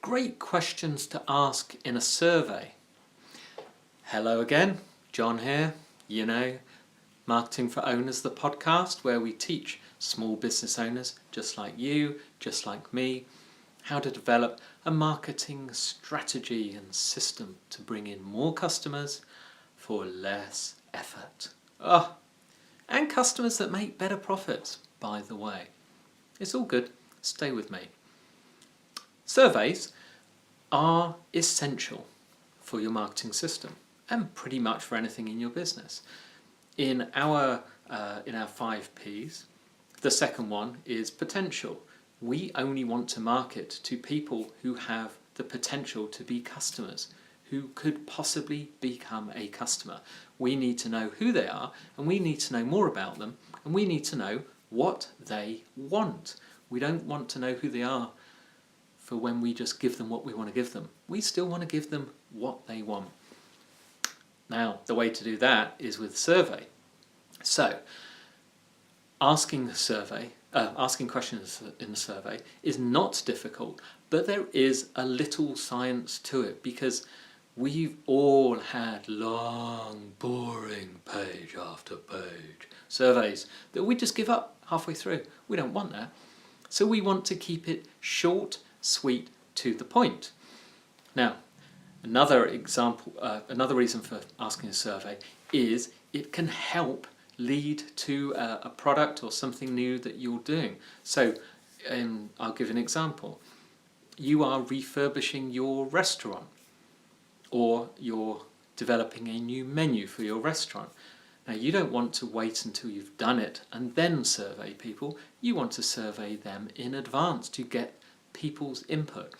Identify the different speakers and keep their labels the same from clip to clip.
Speaker 1: Great questions to ask in a survey. Hello again, John here. Marketing for Owners, the podcast where we teach small business owners just like you, just like me, how to develop a marketing strategy and system to bring in more customers for less effort. And customers that make better profits, by the way. It's all good. Stay with me. Surveys are essential for your marketing system and pretty much for anything in your business. In our 5 Ps, the second one is potential. We only want to market to people who have the potential to be customers, who could possibly become a customer. We need to know who they are, and we need to know more about them, and we need to know what they want. We don't want to know who they are for when we just give them what we want to give them. We still want to give them what they want. Now, the way to do that is with survey. So, asking questions in the survey is not difficult, but there is a little science to it because we've all had long, boring page after page surveys that we just give up halfway through. We don't want that. So we want to keep it short, sweet, to the point. Now, another reason for asking a survey is it can help lead to a product or something new that you're doing. So I'll give an example. You are refurbishing your restaurant, or you're developing a new menu for your restaurant. Now, you don't want to wait until you've done it and then survey people. You want to survey them in advance to get people's input.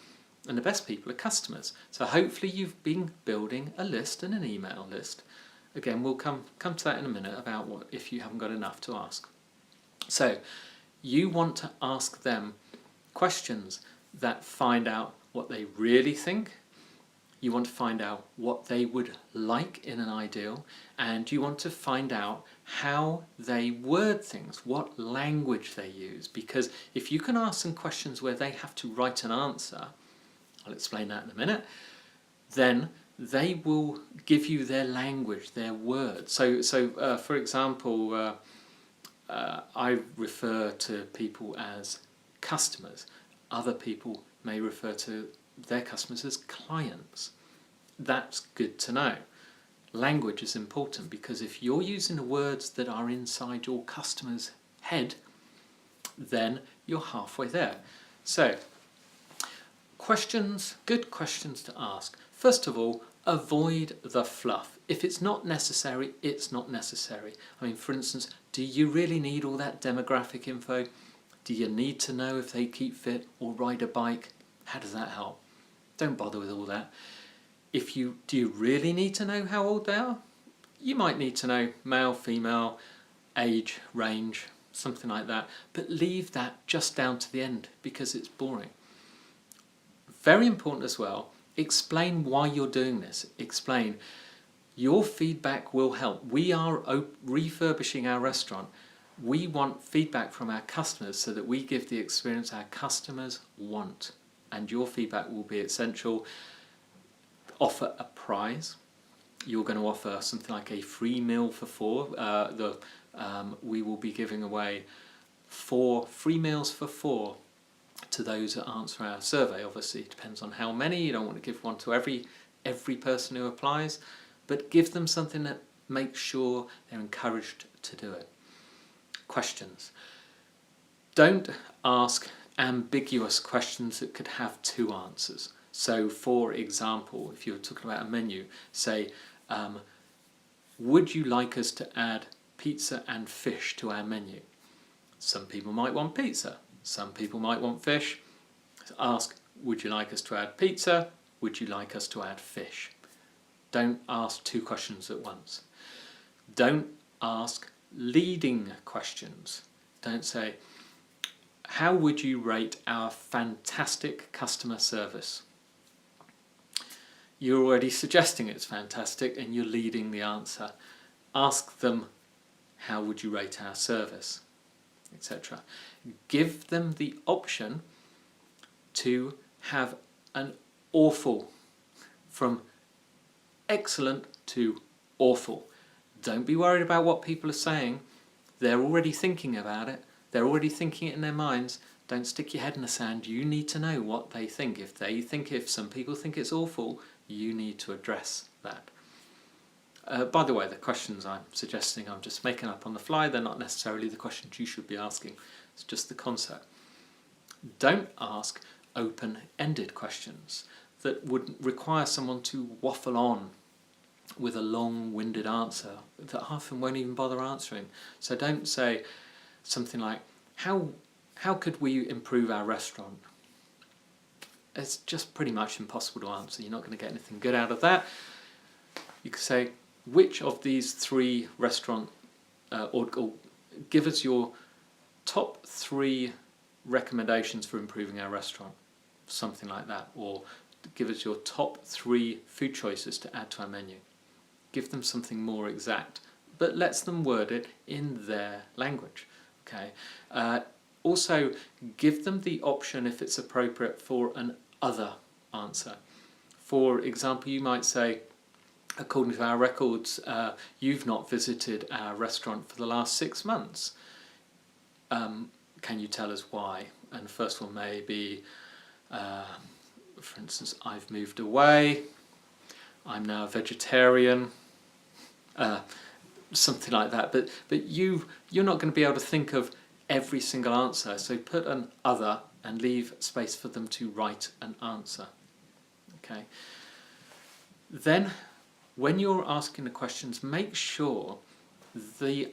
Speaker 1: And the best people are customers. So hopefully you've been building a list and an email list. Again, we'll come to that in a minute about what if you haven't got enough to ask. So you want to ask them questions that find out what they really think. You want to find out what they would like in an ideal, and you want to find out how they word things, what language they use. Because if you can ask them questions where they have to write an answer, I'll explain that in a minute, then they will give you their language, their words. So for example, I refer to people as customers. Other people may refer to their customers as clients. That's good to know. Language is important because if you're using the words that are inside your customer's head, then you're halfway there. So, good questions to ask. First of all, avoid the fluff. If it's not necessary, it's not necessary. I mean, for instance, do you really need all that demographic info? Do you need to know if they keep fit or ride a bike? How does that help? Don't bother with all that. Do you really need to know how old they are? You might need to know male, female, age, range, something like that. But leave that just down to the end because it's boring. Very important as well, explain why you're doing this. Explain. Your feedback will help. We are refurbishing our restaurant. We want feedback from our customers so that we give the experience our customers want. And your feedback will be essential. Offer a prize. You're going to offer something like a free meal for 4. We will be giving away 4 free meals for 4 to those that answer our survey. Obviously, it depends on how many. You don't want to give one to every person who applies, but give them something that makes sure they're encouraged to do it. Questions. Don't ask ambiguous questions that could have 2 answers. So, for example, if you're talking about a menu, say, would you like us to add pizza and fish to our menu? Some people might want pizza. Some people might want fish. So ask, would you like us to add pizza? Would you like us to add fish? Don't ask 2 questions at once. Don't ask leading questions. Don't say, how would you rate our fantastic customer service? You're already suggesting it's fantastic and you're leading the answer. Ask them, how would you rate our service, etc. Give them the option to have an awful, from excellent to awful. Don't be worried about what people are saying. They're already thinking about it. They're already thinking it in their minds. Don't stick your head in the sand. You need to know what they think. If some people think it's awful, you need to address that. By the way, the questions I'm suggesting I'm just making up on the fly. They're not necessarily the questions you should be asking. It's just the concept. Don't ask open-ended questions that would require someone to waffle on with a long-winded answer that half of them won't even bother answering. So don't say something like, how could we improve our restaurant? It's just pretty much impossible to answer. You're not going to get anything good out of that. You could say, which of these three restaurant, or give us your top 3 recommendations for improving our restaurant, something like that, or give us your top 3 food choices to add to our menu. Give them something more exact, but lets them word it in their language. Okay. Also, give them the option, if it's appropriate, for an other answer. For example, you might say, according to our records, you've not visited our restaurant for the last 6 months. Can you tell us why? And the first one may be, for instance, I've moved away, I'm now a vegetarian, something like that. But you're not going to be able to think of every single answer, so put an other and leave space for them to write an answer. Okay. Then, when you're asking the questions, make sure the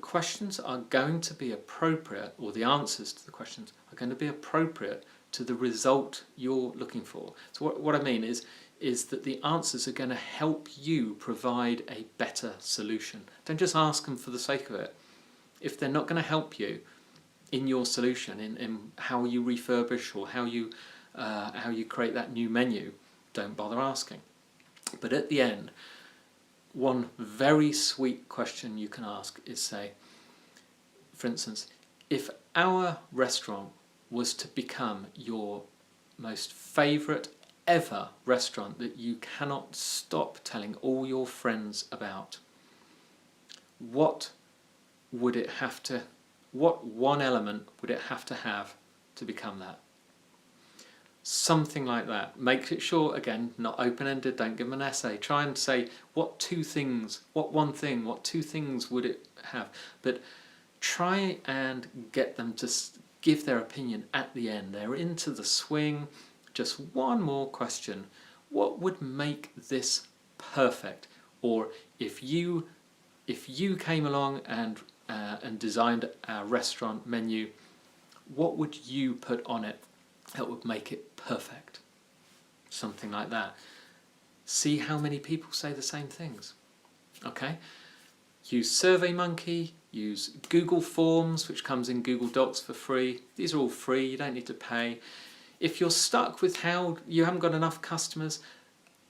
Speaker 1: questions are going to be appropriate, or the answers to the questions are going to be appropriate to the result you're looking for. So what I mean is that the answers are going to help you provide a better solution. Don't just ask them for the sake of it. If they're not going to help you in your solution, in how you refurbish or how you create that new menu, don't bother asking. But at the end, one very sweet question you can ask is, say, for instance, if our restaurant was to become your most favourite ever restaurant that you cannot stop telling all your friends about, what one element would it have to become that? Something like that. Make it short, again, not open-ended, don't give them an essay. Try and say, what two things would it have? But try and get them to give their opinion at the end. They're into the swing. Just one more question. What would make this perfect? Or if you came along and designed our restaurant menu, what would you put on it that would make it perfect? Something like that. See how many people say the same things. Okay? Use SurveyMonkey, use Google Forms, which comes in Google Docs for free. These are all free, you don't need to pay. If you're stuck with how you haven't got enough customers,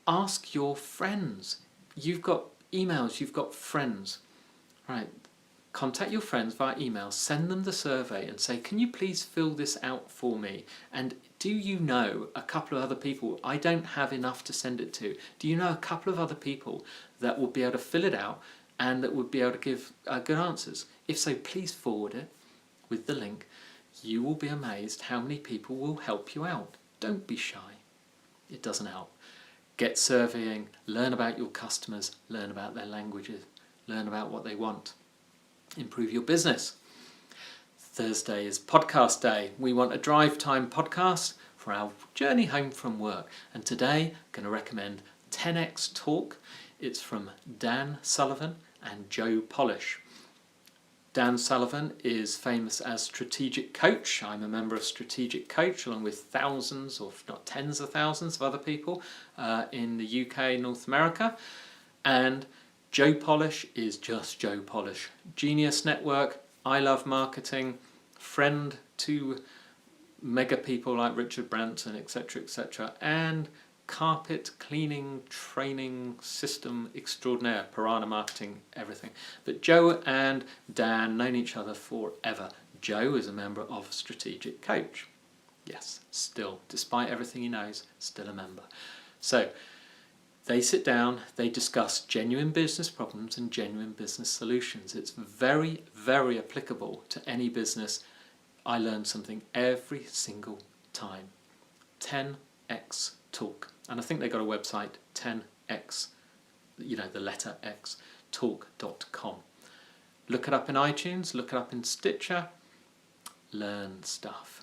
Speaker 1: ask your friends. You've got emails, you've got friends. Right. Contact your friends via email, send them the survey and say, can you please fill this out for me? And do you know a couple of other people? I don't have enough to send it to. Do you know a couple of other people that will be able to fill it out and that would be able to give good answers? If so, please forward it with the link. You will be amazed how many people will help you out. Don't be shy. It doesn't help. Get surveying, learn about your customers, learn about their languages, learn about what they want. Improve your business. Thursday is podcast day. We want a drive time podcast for our journey home from work. And today I'm going to recommend 10X Talk. It's from Dan Sullivan and Joe Polish. Dan Sullivan is famous as Strategic Coach. I'm a member of Strategic Coach along with thousands, or if not tens of thousands of other people in the UK, North America. And Joe Polish is just Joe Polish. Genius Network, I Love Marketing, friend to mega people like Richard Branson, etc., and carpet cleaning training system extraordinaire, Piranha Marketing, everything. But Joe and Dan known each other forever. Joe is a member of Strategic Coach. Yes, still, despite everything he knows, still a member. So they sit down, they discuss genuine business problems and genuine business solutions. It's very, very applicable to any business. I learn something every single time. 10x Talk. And I think they've got a website, 10x, the letter X, talk.com. Look it up in iTunes, look it up in Stitcher, learn stuff.